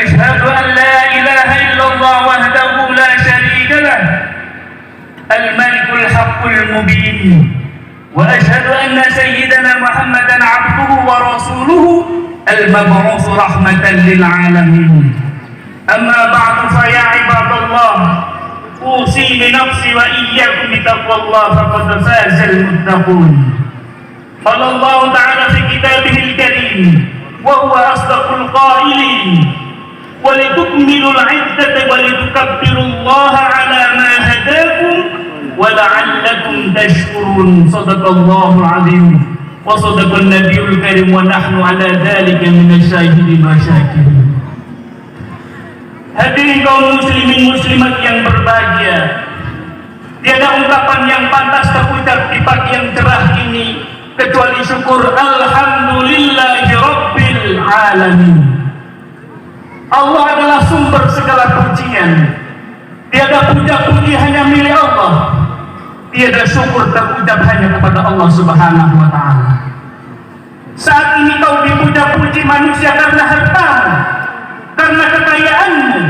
أشهد أن لا إله إلا الله وحده لا شريك له الملك الحق المبين وأشهد أن سيدنا محمدا عبده ورسوله المبعوث رحمة للعالمين أما بعد فيا عباد الله أوصي بنفسي وإياكم بتقوى الله فقد فاز المتقون قال الله تعالى في كتابه الكريم وهو أصدق القائلين ولتكملوا العدة ولتكبروا الله على ما هداكم ولعلكم تشكرون صدق الله العظيم وصدق النبي الكريم ونحن على ذلك من الشاهدين والشاكرين. Hadirin kaum muslimin muslimat yang berbahagia, tiada ungkapan yang pantas terucap di pagi yang cerah ini kecuali syukur alhamdulillahi rabbil alamin. Allah adalah sumber segala pujian. Tiada puja-puji hanya milik Allah. Tiada syukur terucap hanya kepada Allah Subhanahu wa taala. Saat ini kau dipuja-puji manusia karena hartamu, karena kekayaanmu.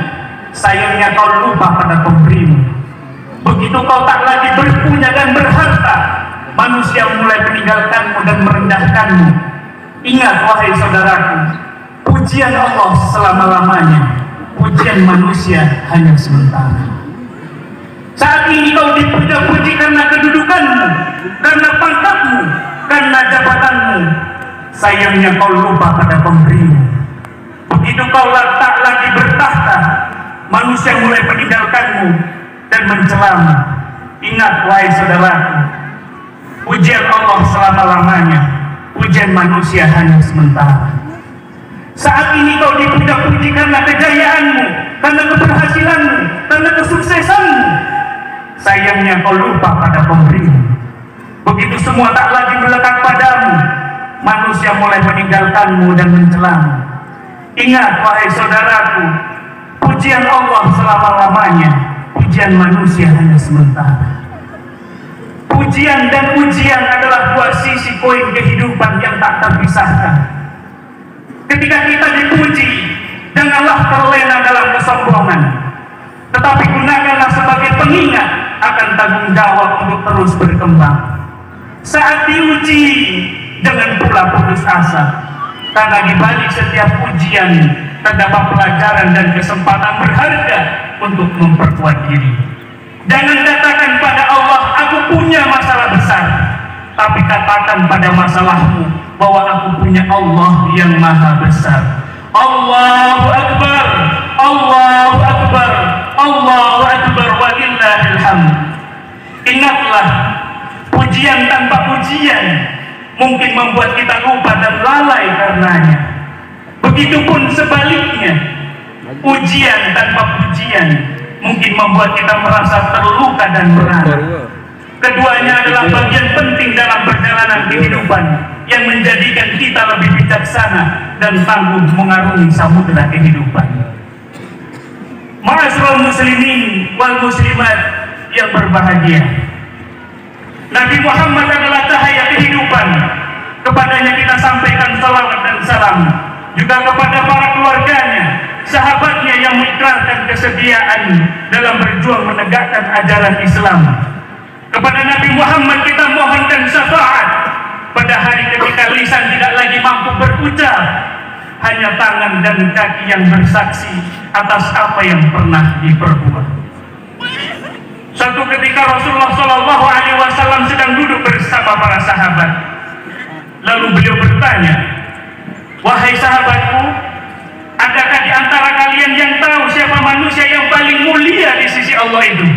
Sayangnya kau lupa pada pemberimu. Begitu kau tak lagi berpunya dan berharta, manusia mulai meninggalkanmu dan merendahkanmu. Ingat wahai saudaraku, pujian Allah selama-lamanya, pujian manusia hanya sementara. Saat ini kau dipuja-puji karena kedudukanmu, karena pangkatmu, karena jabatanmu. Sayangnya kau lupa pada pemberimu. Begitu kau tak lagi bertahta, manusia mulai meninggalkanmu dan mencelamu. Ingat wahai saudaraku, pujian Allah selama-lamanya, pujian manusia hanya sementara. Saat ini kau dipuja-puji karena kejayaanmu, karena keberhasilanmu, karena kesuksesanmu. Sayangnya kau lupa pada pemberimu. Begitu semua tak lagi melekat padamu, manusia mulai meninggalkanmu dan mencelamu. Ingat wahai saudaraku, pujian Allah selama-lamanya, pujian manusia hanya sementara. Pujian dan ujian adalah dua sisi koin kehidupan yang tak terpisahkan. Ketika kita dipuji, janganlah terlena dalam kesombongan, tetapi gunakanlah sebagai pengingat akan tanggung jawab untuk terus berkembang. Saat diuji, jangan pula putus asa, karena di balik setiap ujian terdapat pelajaran dan kesempatan berharga untuk memperkuat diri. Jangan katakan pada Allah, aku punya masalah besar, tapi katakan pada masalahmu bahwa aku punya Allah yang maha besar. Allahu Akbar, Allahu Akbar, Allahu Akbar, walillahil hamd. Ingatlah, pujian tanpa pujian mungkin membuat kita lupa dan lalai karenanya. Begitupun sebaliknya, ujian tanpa pujian mungkin membuat kita merasa terluka dan merana. Keduanya adalah bagian penting dalam perjalanan kehidupan yang menjadikan kita lebih bijaksana dan tangguh mengarungi samudera kehidupan. Ma'asyiral muslimin wal muslimat yang berbahagia. Nabi Muhammad adalah cahaya kehidupan. Kepadanya kita sampaikan salawat dan salam. Juga kepada para keluarganya, sahabatnya yang mengikrarkan kesediaan dalam berjuang menegakkan ajaran Islam. Kepada Nabi Muhammad kita mohonkan syafaat pada hari ketika lisan tidak lagi mampu berucap, hanya tangan dan kaki yang bersaksi atas apa yang pernah diperbuat. Suatu ketika Rasulullah SAW sedang duduk bersama para sahabat. Lalu beliau bertanya, "Wahai sahabatku, adakah di antara kalian yang tahu siapa manusia yang paling mulia di sisi Allah itu?"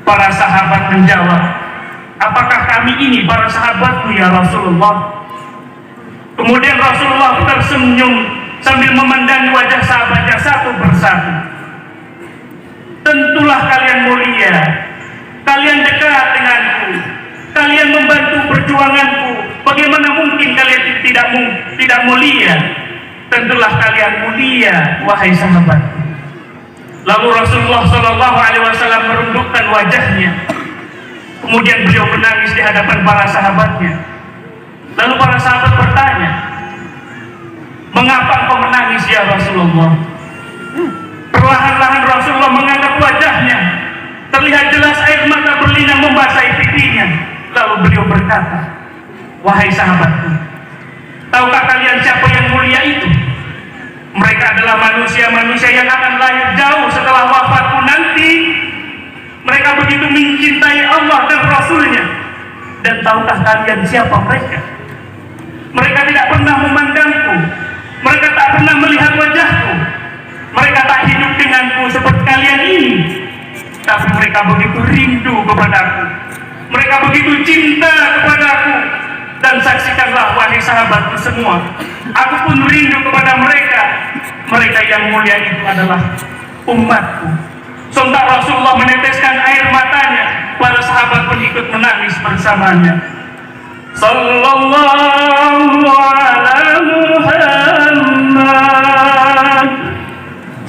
Para sahabat menjawab, "Apakah kami ini para sahabatmu ya Rasulullah?" Kemudian Rasulullah tersenyum sambil memandangi wajah sahabatnya satu persatu. "Tentulah kalian mulia, kalian dekat denganku, kalian membantu perjuanganku. Bagaimana mungkin kalian tidak mulia? Tentulah kalian mulia, wahai sahabatku." Lalu Rasulullah SAW merundukkan wajahnya. Kemudian beliau menangis di hadapan para sahabatnya. Lalu para sahabat bertanya, "Mengapa engkau menangis ya Rasulullah?" Perlahan-lahan Rasulullah mengangkat wajahnya. Terlihat jelas air mata berlinang membasahi pipinya. Lalu beliau berkata, "Wahai sahabatku, tahukah kalian siapa yang mulia itu? Mereka adalah manusia-manusia yang akan lahir jauh setelah wafatku nanti. Mereka begitu mencintai Allah dan Rasulnya. Dan tahukah kalian siapa mereka? Mereka tidak pernah memandangku. Mereka tak pernah melihat wajahku. Mereka tak hidup denganku seperti kalian ini. Tapi mereka begitu rindu kepadaku. Mereka begitu cinta kepadaku. Dan saksikanlah wahai sahabatku semua, aku pun rindu kepada mereka. Mereka yang mulia itu adalah umatku." Sontak Rasulullah meneteskan air matanya. Para sahabat pun ikut menangis bersamanya. Sallallahu ala Muhammad,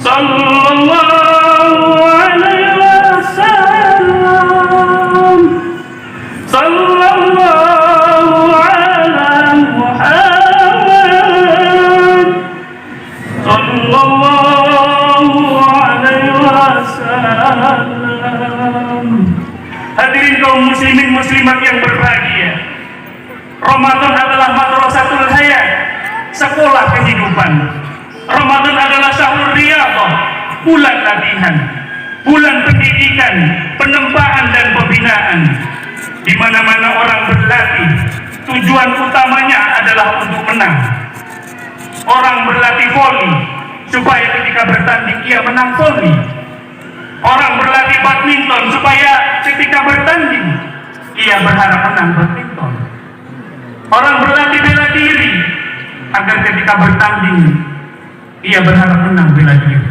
sallallahu alaihi wasallam, sallallahu ala Muhammad, sallallahu alaihi wasallam. Hadirin kaum muslimin muslimat yang berbahagia, Ramadan adalah madrasatul hayat, sekolah kehidupan. Ramadan adalah syahrul riyadhah, bulan latihan, bulan pendidikan, penempaan dan pembinaan. Di mana-mana orang berlatih, tujuan utamanya adalah untuk menang. Orang berlatih voli supaya ketika bertanding ia menang voli. Orang berlatih badminton supaya ketika bertanding ia berharap menang badminton. Orang berlatih bela diri agar ketika bertanding ia berharap menang bela diri.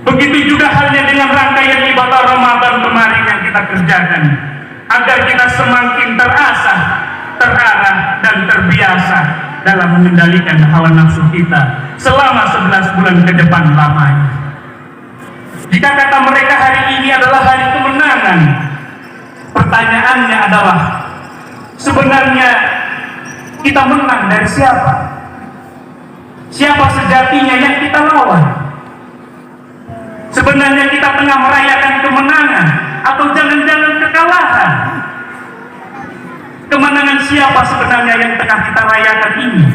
Begitu juga halnya dengan rangkaian ibadah Ramadan kemarin yang kita kerjakan, agar kita semakin terasah, terarah dan terbiasa dalam mengendalikan hawa nafsu kita selama 11 bulan ke depan lamanya. Jika kata mereka hari ini adalah hari kemenangan, pertanyaannya adalah, sebenarnya kita menang dari siapa? Siapa sejatinya yang kita lawan? Sebenarnya kita tengah merayakan kemenangan atau jangan-jangan kekalahan? Kemenangan siapa sebenarnya yang tengah kita rayakan ini?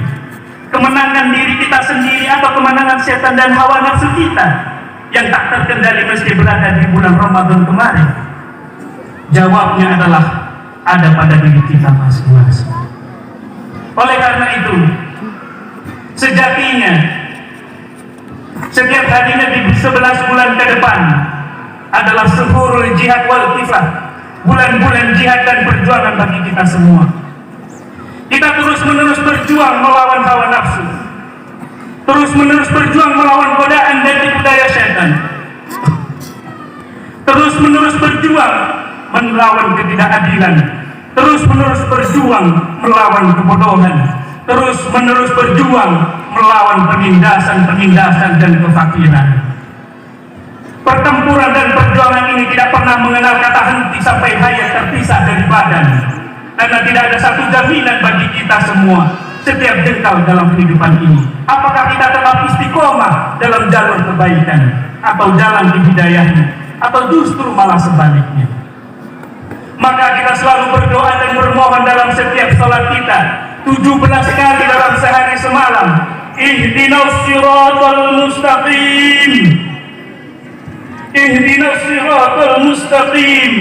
Kemenangan diri kita sendiri atau kemenangan setan dan hawa nafsu kita yang tak terkendali meski berada di bulan Ramadan kemarin? Jawabnya adalah ada pada diri kita masing-masing. Oleh karena itu, sejatinya setiap harinya di 11 bulan ke depan adalah syuhurul jihad wal kifah, bulan-bulan jihad dan perjuangan bagi kita semua. Kita terus-menerus berjuang melawan hawa nafsu, terus-menerus berjuang melawan godaan dan tipu daya setan, terus-menerus berjuang melawan ketidakadilan, terus-menerus berjuang melawan kebodohan, terus-menerus berjuang melawan penindasan dan kefakiran. Pertempuran dan perjuangan ini tidak pernah mengenal kata henti sampai hayat terpisah dari badan. Karena tidak ada satu jaminan bagi kita semua setiap jengkal dalam kehidupan ini. Apakah kita tetap istiqomah dalam jalur kebaikan, atau jalan di hidayahnya, atau justru malah sebaliknya. Maka kita selalu berdoa dan bermohon dalam setiap salat kita 17 kali dalam sehari semalam. Ihdinas siratal mustaqim, ihdinas siratal mustaqim.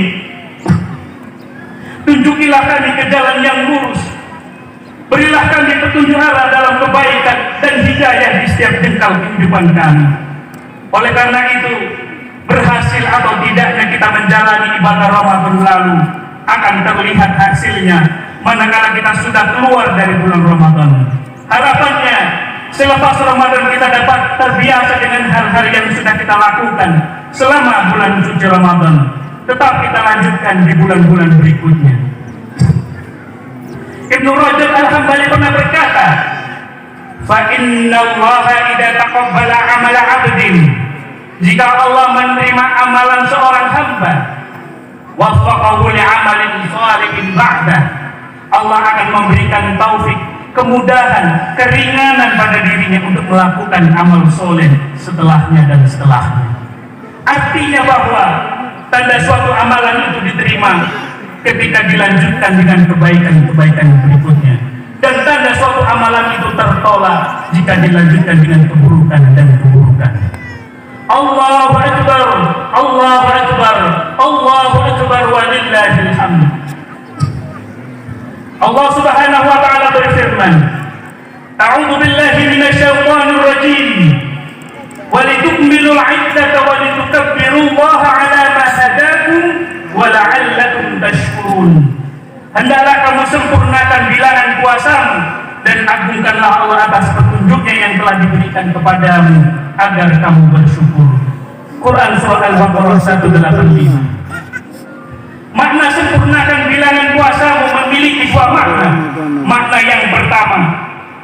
Tunjukilah kami ke jalan yang lurus, berilah kami petunjuk arah dalam kebaikan dan hidayah di setiap jengkal kehidupan kami. Oleh karena itu, berhasil atau tidaknya kita menjalani ibadah Ramadan lalu akan terlihat hasilnya manakala kita sudah keluar dari bulan Ramadan. Harapannya selepas Ramadan kita dapat terbiasa dengan hal-hal yang sudah kita lakukan selama bulan suci Ramadan, tetap kita lanjutkan di bulan-bulan berikutnya. Ibnu Rajab Al-Hambali pernah berkata, fa inna Allaha idza taqabbala 'amala 'abdin, jika Allah menerima amalan seorang hamba, waffaqahu li'amalin shalihin ba'da, Allah akan memberikan taufik, kemudahan, keringanan pada dirinya untuk melakukan amal soleh setelahnya dan setelahnya. Artinya bahwa tanda suatu amalan itu diterima ketika dilanjutkan dengan kebaikan-kebaikan berikutnya, dan tanda suatu amalan itu tertolak jika dilanjutkan dengan keburukan dan keburukan. Allahu Akbar, Allahu Akbar, Allahu Akbar, walillahil hamd. Allah Subhanahu wa ta'ala berfirman, A'udzu billahi minasyaitonir rajim, walitukmilul 'iddata walitukabbirullaha 'ala ma hadakum wa la'allakum tashkurun. Hendaklah kamu sempurnakan bilangan puasamu dan agungkanlah Allah atas petunjuknya yang telah diberikan kepadamu agar kamu bersyukur. Quran Surah Al-Baqarah 185. Makna sempurnakan bilangan puasamu memiliki dua makna. Makna yang pertama,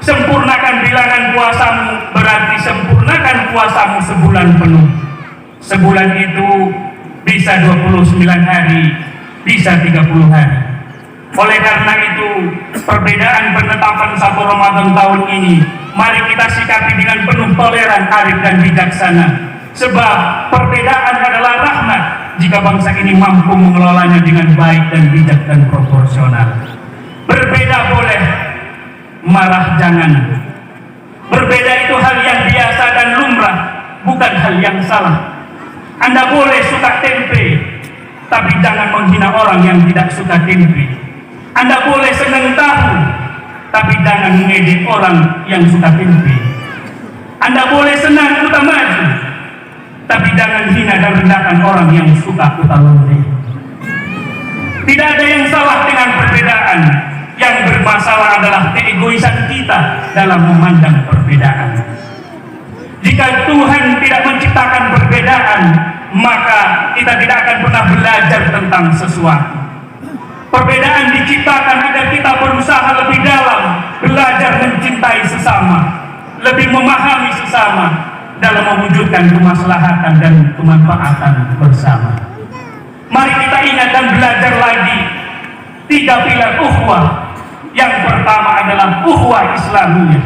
sempurnakan bilangan puasamu berarti sempurnakan puasamu sebulan penuh. Sebulan itu bisa 29 hari, bisa 30 hari. Oleh karena itu, perbedaan penetapan 1 Ramadan tahun ini mari kita sikapi dengan penuh toleran, arif dan bijaksana. Sebab perbedaan adalah rahmat jika bangsa ini mampu mengelolanya dengan baik dan bijak dan proporsional. Berbeda boleh, marah jangan. Berbeda itu hal yang biasa dan lumrah, bukan hal yang salah. Anda boleh suka tempe, tapi jangan menghina orang yang tidak suka tempe. Anda boleh senang tahu, tapi jangan mengejek orang yang suka tempe. Anda boleh senang uta maju, tapi jangan hina dan rendahkan orang yang suka uta lonte. Tidak ada yang salah dengan perbedaan. Yang bermasalah adalah keegoisan kita dalam memandang perbedaan. Jika Tuhan tidak menciptakan perbedaan, maka kita tidak akan pernah belajar tentang sesuatu. Perbedaan diciptakan agar kita berusaha lebih dalam, belajar mencintai sesama, lebih memahami sesama dalam mewujudkan kemaslahatan dan kemanfaatan bersama. Mari kita ingat dan belajar lagi 3 pilar ukhuwah. Yang pertama adalah ukhuwah Islamiyah.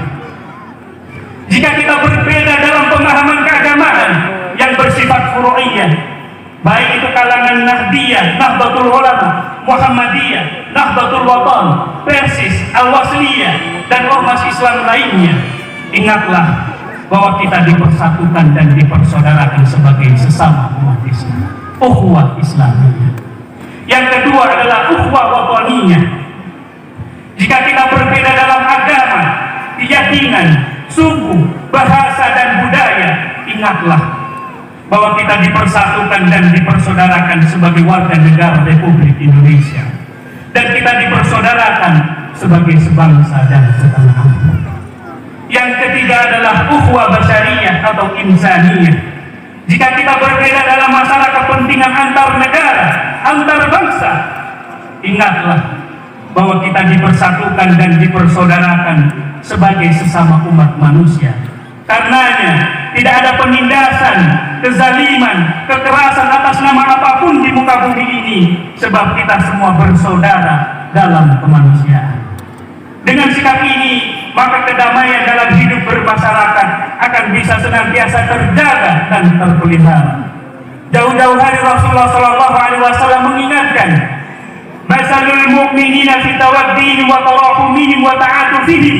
Jika kita berbeda dalam pemahaman keagamaan yang bersifat furu'iyah, baik itu kalangan Nahdiyah, Nahdlatul Ulama, Muhammadiyah, Nahdlatul Watan, Persis, Al-Wasliyah, dan ormas Islam lainnya, ingatlah bahwa kita dipersatukan dan dipersaudarakan sebagai sesama umat Islam. Ukhuwah Islamiyah. Yang kedua adalah ukhuwah wataniyah. Jika kita berbeda dalam agama, keyakinan, suku, bahasa, dan budaya, ingatlah bahwa kita dipersatukan dan dipersaudarakan sebagai warga negara Republik Indonesia, dan kita dipersaudarakan sebagai sebangsa dan setanah air. Yang ketiga adalah ukhuwah basyariyah atau insaniyah. Jika kita berbeda dalam masalah kepentingan antar negara, antar bangsa, ingatlah bahwa kita dipersatukan dan dipersaudarakan sebagai sesama umat manusia. Karenanya tidak ada penindasan kezaliman, kekerasan atas nama apapun di muka bumi ini, sebab kita semua bersaudara dalam kemanusiaan. Dengan sikap ini, maka kedamaian dalam hidup bermasyarakat akan bisa senantiasa terjaga dan terpelihara. Jauh-jauh hari Rasulullah SAW mengingatkan, masalul mu'minina fi tawaddihim wa tarahumihim wa ta'atufihim.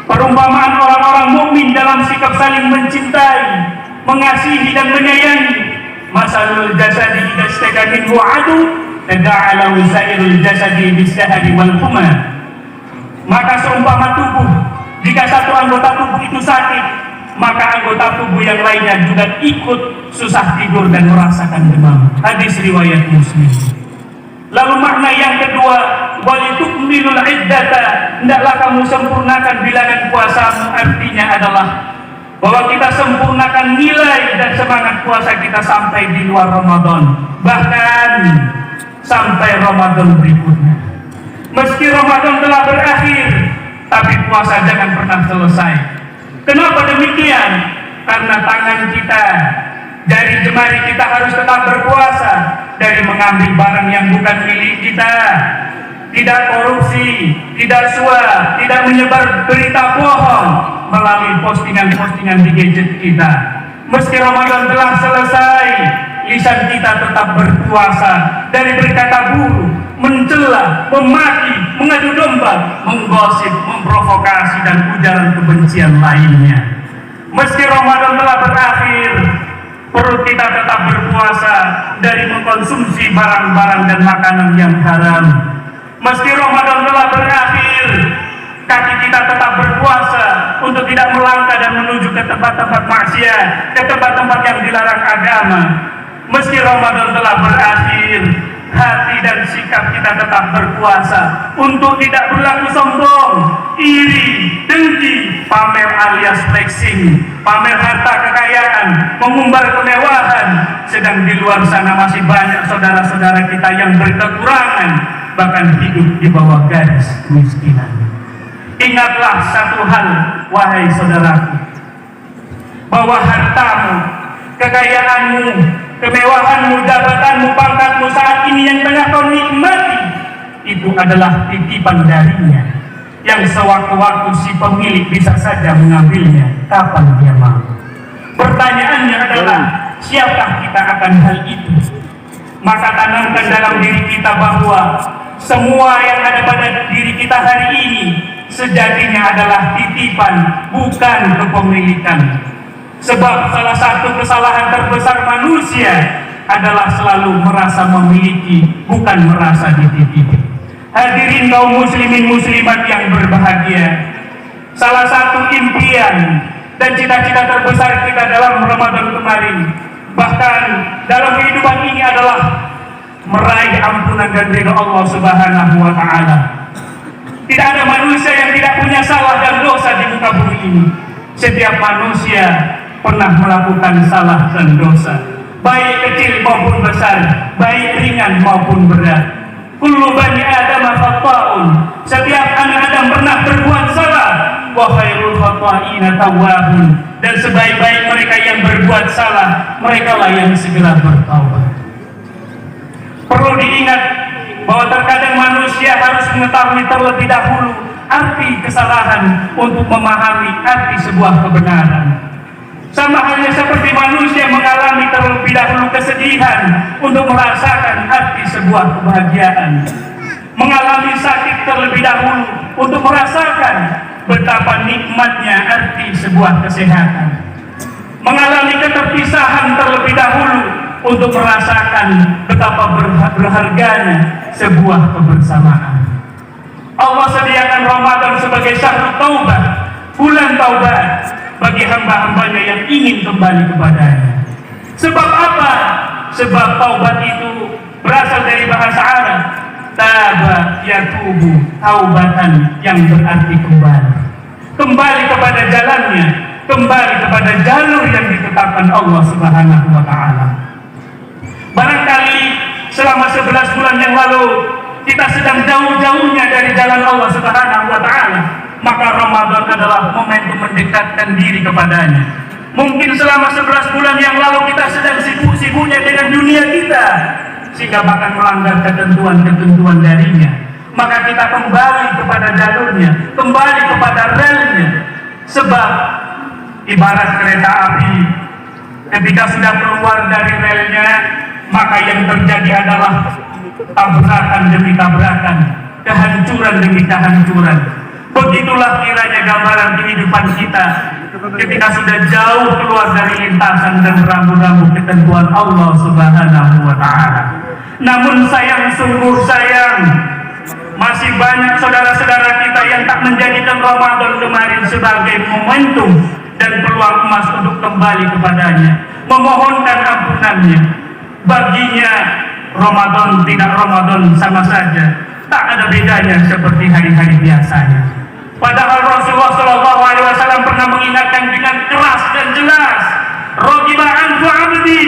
Perumpamaan orang-orang mukmin dalam sikap saling mencintai, mengasihi dan menyayangi. Masalul jasadi idza istaka minhu adu tada'ala wasairul jasadi bisahari wal huma. Maka seumpama tubuh, jika satu anggota tubuh itu sakit, maka anggota tubuh yang lainnya juga ikut susah tidur dan merasakan demam. Hadis riwayat Muslim. Lalu makna yang kedua, walitukmilul iddata, hendaklah kamu sempurnakan bilangan puasamu. Artinya adalah bahwa kita sempurnakan nilai dan semangat puasa kita sampai di luar Ramadan, bahkan sampai Ramadan berikutnya. Meski Ramadan telah berakhir, tapi puasa jangan pernah selesai. Kenapa demikian? Karena tangan kita, jari jemari kita harus tetap berpuasa, dari mengambil barang yang bukan milik kita, tidak korupsi, tidak suap, tidak menyebar berita bohong melalui postingan-postingan di gadget kita. Meski Ramadan telah selesai, lisan kita tetap berpuasa dari berkata buruk, mencela, memaki, mengadu domba, menggosip, memprovokasi dan ujaran kebencian lainnya. Meski Ramadan telah berakhir, perut kita tetap berpuasa dari mengkonsumsi barang-barang dan makanan yang haram. Meski Ramadan telah berakhir, kaki kita tetap berpuasa untuk tidak melangkah dan menuju ke tempat-tempat maksiat, ke tempat-tempat yang dilarang agama. Meski Ramadan telah berakhir, hati dan sikap kita tetap berpuasa untuk tidak berlaku sombong, iri, dengki, pamer alias flexing, pamer harta kekayaan, mengumbar kemewahan, sedang di luar sana masih banyak saudara-saudara kita yang berkekurangan, bahkan hidup di bawah garis kemiskinan. Ingatlah satu hal, wahai saudaraku, bahwa hartamu, kekayaanmu, kemewahanmu, jabatanmu, pangkatmu saat ini yang tengah kau nikmati, itu adalah titipan darinya, yang sewaktu-waktu si pemilik bisa saja mengambilnya kapan dia mau. Pertanyaannya adalah, siapakah kita akan hal itu? Maka tanamkan dalam diri kita bahwa semua yang ada pada diri kita hari ini sejatinya adalah titipan, bukan kepemilikan. Sebab salah satu kesalahan terbesar manusia adalah selalu merasa memiliki, bukan merasa dititipi. Hadirin kaum muslimin muslimat yang berbahagia, salah satu impian dan cita-cita terbesar kita dalam Ramadan kemarin, bahkan dalam kehidupan ini adalah meraih ampunan dan ridha Allah Subhanahu wa Ta'ala. Tidak ada manusia yang tidak punya salah dan dosa di muka bumi ini. Setiap manusia pernah melakukan salah dan dosa, baik kecil maupun besar, baik ringan maupun berat. Kullu bani Adam khata'un, setiap anak Adam pernah berbuat salah. Wa khairul khata'ina tawwabun, dan sebaik-baik mereka yang berbuat salah, mereka lah yang segera bertaubat. Perlu diingat bahwa terkadang manusia harus mengetahui terlebih dahulu arti kesalahan untuk memahami arti sebuah kebenaran. Sama halnya seperti manusia mengalami terlebih dahulu kesedihan untuk merasakan arti sebuah kebahagiaan, mengalami sakit terlebih dahulu untuk merasakan betapa nikmatnya arti sebuah kesehatan, mengalami keterpisahan terlebih dahulu untuk merasakan betapa berharganya sebuah kebersamaan. Allah sediakan Ramadan sebagai syahrul taubat, bulan taubat bagi hamba-hambanya yang ingin kembali kepadanya. Sebab apa? Sebab taubat itu berasal dari bahasa Arab, taba yatubu, taubatan, yang berarti kembali. Kembali kepada jalannya, kembali kepada jalur yang ditetapkan Allah Subhanahu wa Ta'ala. Barangkali selama 11 bulan yang lalu kita sedang jauh-jauhnya dari jalan Allah Subhanahu wa Ta'ala, maka Ramadan adalah momentum mendekatkan diri kepadanya, Mungkin selama 11 bulan yang lalu kita sedang sibuk-sibuknya dengan dunia kita, sehingga bahkan melanggar ketentuan-ketentuan darinya. Maka kita kembali kepada jalurnya, kembali kepada relnya. Sebab ibarat kereta api, ketika sudah keluar dari relnya, maka yang terjadi adalah tabrakan demi tabrakan, kehancuran demi kehancuran. Begitulah kiranya gambaran kehidupan kita ketika sudah jauh keluar dari lintasan dan rambu-rambu ketentuan Allah Subhanahu wa Ta'ala. Namun sayang, sungguh sayang, masih banyak saudara-saudara kita yang tak menjadikan Ramadan kemarin sebagai momentum dan peluang emas untuk kembali kepadanya, memohonkan ampunannya. Baginya Ramadan tidak Ramadan sama saja, tak ada bedanya seperti hari-hari biasanya. Padahal Rasulullah SAW pernah mengingatkan dengan keras dan jelas, "Ragiba anhu 'abdi,"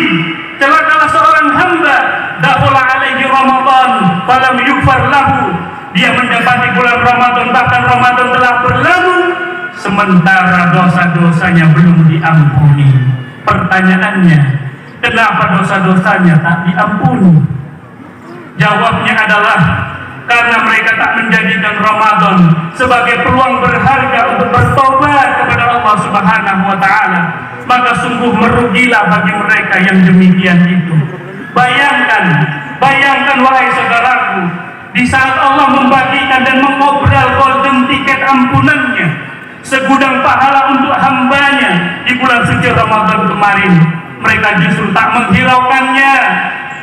celakalah seorang hamba, dakhala alaihi Ramadan falam yughfar lahu. Dia mendapati bulan Ramadan, bahkan Ramadan telah berlalu, sementara dosa-dosanya belum diampuni. Pertanyaannya, kenapa dosa-dosanya tak diampuni? Jawabnya adalah karena mereka tak menjadikan Ramadan sebagai peluang berharga untuk bertobat kepada Allah Subhanahu wa Ta'ala. Maka sungguh merugilah bagi mereka yang demikian itu. Bayangkan wahai saudaraku, di saat Allah membagikan dan mengobrol golden tiket ampunannya, segudang pahala untuk hambanya di bulan suci Ramadan kemarin, mereka justru tak menghiraukannya.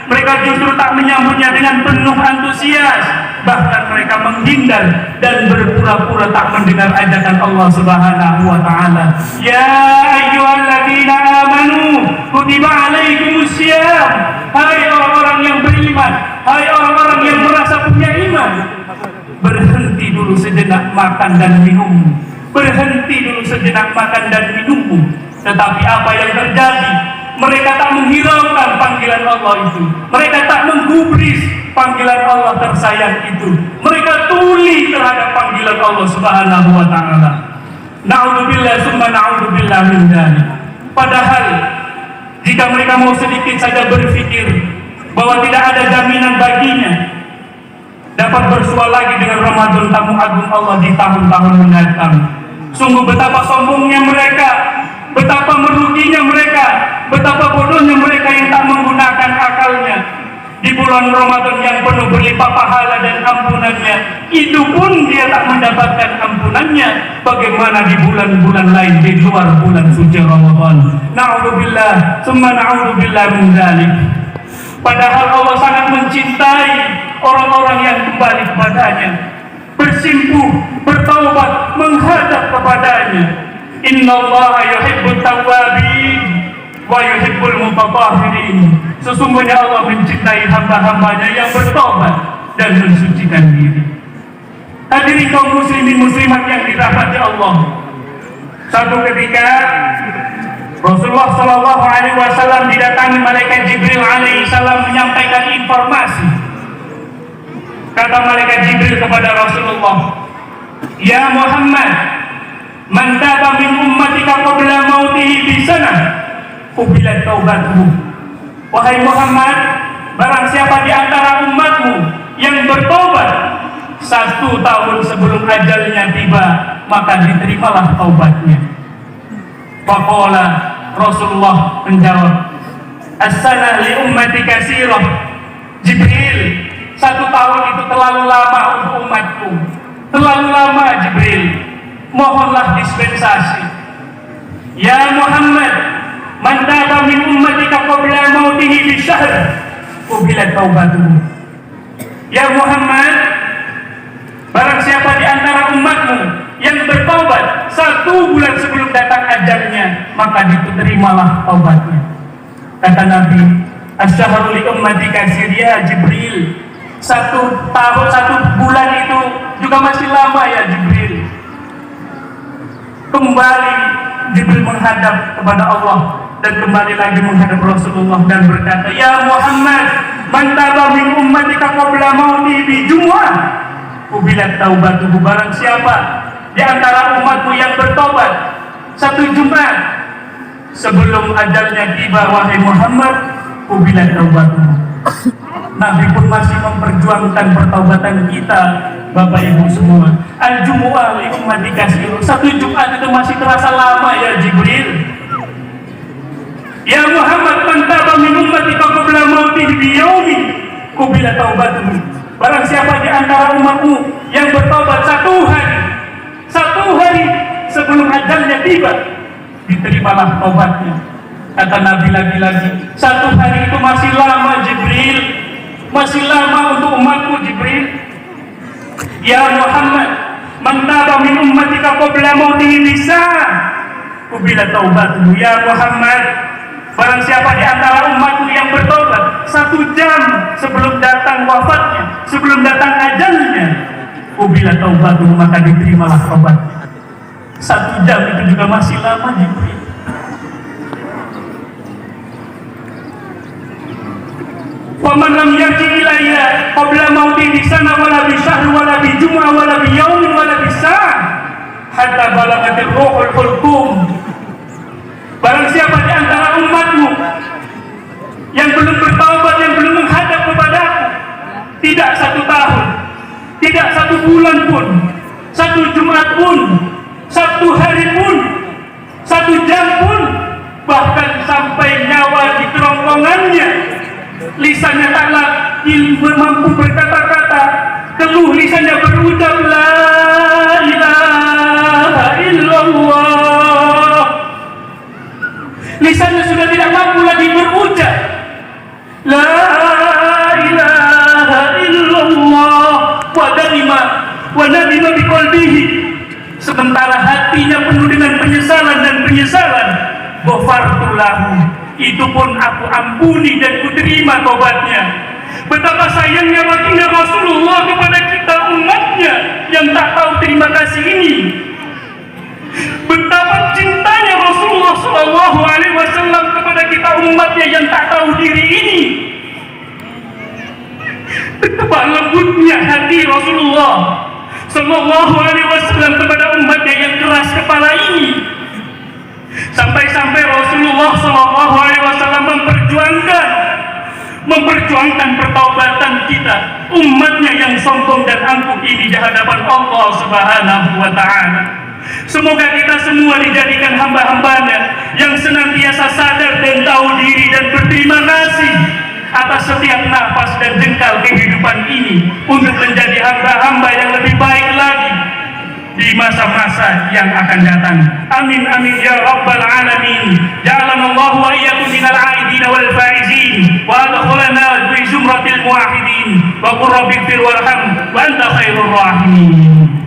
Mereka justru tak menyambutnya dengan penuh antusias. Bahkan mereka menghindar dan berpura-pura tak mendengar ajakan Allah Subhanahu wa Ta'ala. Ya ayyuhalladzina amanu kutiba alaikumussyam. Hai orang-orang yang beriman, hai orang-orang yang merasa punya iman, berhenti dulu sejenak makan dan minum. Berhenti dulu sejenak makan dan minummu. Tetapi apa yang terjadi? Mereka tak menghiraukan panggilan Allah itu. Mereka tak menggubris panggilan Allah tersayang itu. Mereka tuli terhadap panggilan Allah Subhanahu wa Ta'ala. Na'udzubillah summa na'udzubillah min dzalik. Padahal jika mereka mau sedikit saja berpikir bahwa tidak ada jaminan baginya dapat bersua lagi dengan Ramadan tamu agung Allah di tahun-tahun mendatang, sungguh betapa sombongnya mereka, betapa meruginya mereka, betapa bodohnya mereka yang tak menggunakan akalnya. Di bulan Ramadan yang penuh berlimpah pahala dan ampunannya, itu pun dia tak mendapatkan ampunannya. Bagaimana di bulan-bulan lain di luar bulan suci Ramadan? Na'udzubillah summa na'udzubillah min dzalik. Padahal Allah sangat mencintai orang-orang yang kembali kepadanya, bersimpuh, bertaubat, menghadap kepadanya. Innallaha yuhibbut tawwabin wa yuhibbul mutatahhirin. Sesungguhnya Allah mencintai hamba-hambanya yang bertobat dan mensucikan diri. Hadirin kaum muslimin muslimat yang dirahmati Allah, satu ketika Rasulullah SAW didatangi malaikat Jibril alaihi salam menyampaikan informasi. Kata malaikat Jibril kepada Rasulullah, "Ya Muhammad, man taba min ummatika qabla mautihi bi sanah, qubilat taubatuhu." Wahai Muhammad, barang siapa di antara umatmu yang bertobat 1 tahun sebelum ajalnya tiba, maka diterimalah taubatnya. Faqala, Rasulullah menjawab, "As-sanah li ummati katsirah." Jibril, 1 tahun itu terlalu lama untuk umatku. Terlalu lama Jibril. Mohonlah dispensasi. Ya Muhammad, man taba min ummatika qabla mautihi bi syahr, qubilat taubatuhu. Ya Muhammad, barang siapa di antara umatmu yang bertaubat 1 bulan sebelum datang ajalnya, maka diterimalah taubatnya. Kata Nabi, "Asyhadu li ummati katsir ya Jibril." 1 tahun 1 bulan itu juga masih lama ya Jibril. Kembali Jibril menghadap kepada Allah dan kembali lagi menghadap Rasulullah dan berkata, "Ya Muhammad, man taba min ummatika qabla mauti bi jumu'ah, qubilat taubatuhu." Barang siapa di antara umatmu yang bertobat 1 Jumat sebelum ajalnya tiba wahai Muhammad, kubilat taubatmu. Nabi pun masih memperjuangkan pertaubatan kita, Bapak Ibu semua. Al-Jumu'ah li ummati kasir. Satu Jumat itu masih terasa lama ya Jibril. Ya Muhammad, man taba min ummati qabla mautih bi yaumin qubila taubatuhu. Barang siapa di antara umatmu yang bertobat satu hari sebelum ajalnya tiba, diterimalah taubatnya. Kata Nabi lagi-lagi, satu hari itu masih lama Jibril, masih lama untuk umatku Jibril. Ya Muhammad, man taba min ummatika qabla mautihi bisa qubila taubatuhu. Ya Muhammad, barang siapa di antara umatmu yang bertobat 1 jam sebelum datang wafatnya, sebelum datang ajalnya, qubila taubatuhu, maka diterimalah taubatnya. 1 jam itu juga masih lama Jibril. Wa man lam yarji ilayya qabla mauti bi sana wala bi syahr wala bi jum'ah wala bi yaumin wala bi sa'ah hatta balagatir ruhul hulqum. Barang siapa di antara umatmu yang belum bertaubat, yang belum menghadap kepadaku, tidak 1 tahun, tidak 1 bulan pun, 1 Jumat pun, 1 hari pun, 1 jam pun, bahkan sampai nyawa di kerongkongannya, lisannya tak lagi mampu berkata-kata, keluh lisannya berucap la ilaha illallah. Lisannya sudah tidak mampu lagi berucap la ilaha illallah wa nadima biqalbihi, sementara hatinya penuh dengan penyesalan dan penyesalan. Ghafartu lahu, itu pun aku ampuni dan kuterima taubatnya. Betapa sayangnya baginda Rasulullah kepada kita umatnya yang tak tahu terima kasih ini. Betapa cintanya Rasulullah SAW kepada kita umatnya yang tak tahu diri ini. Betapa lembutnya hati Rasulullah SAW kepada umatnya yang keras kepala ini. Sampai-sampai Rasulullah SAW memperjuangkan pertaubatan kita, umatnya yang sombong dan angkuh ini di hadapan Allah Subhanahu wa Ta'ala. Semoga kita semua dijadikan hamba-hambanya yang senantiasa sadar dan tahu diri dan berterima kasih atas setiap nafas dan jengkal kehidupan ini untuk menjadi hamba-hamba yang lebih baik lagi di masa-masa yang akan datang. Amin amin ya rabbal alamin. Ja'alanallahu wa iyyakum minal aidin wal faizin wa adkhulana fi zumratil muwahhidin wa qur rabbighfir warham wa anta khairur rahimin.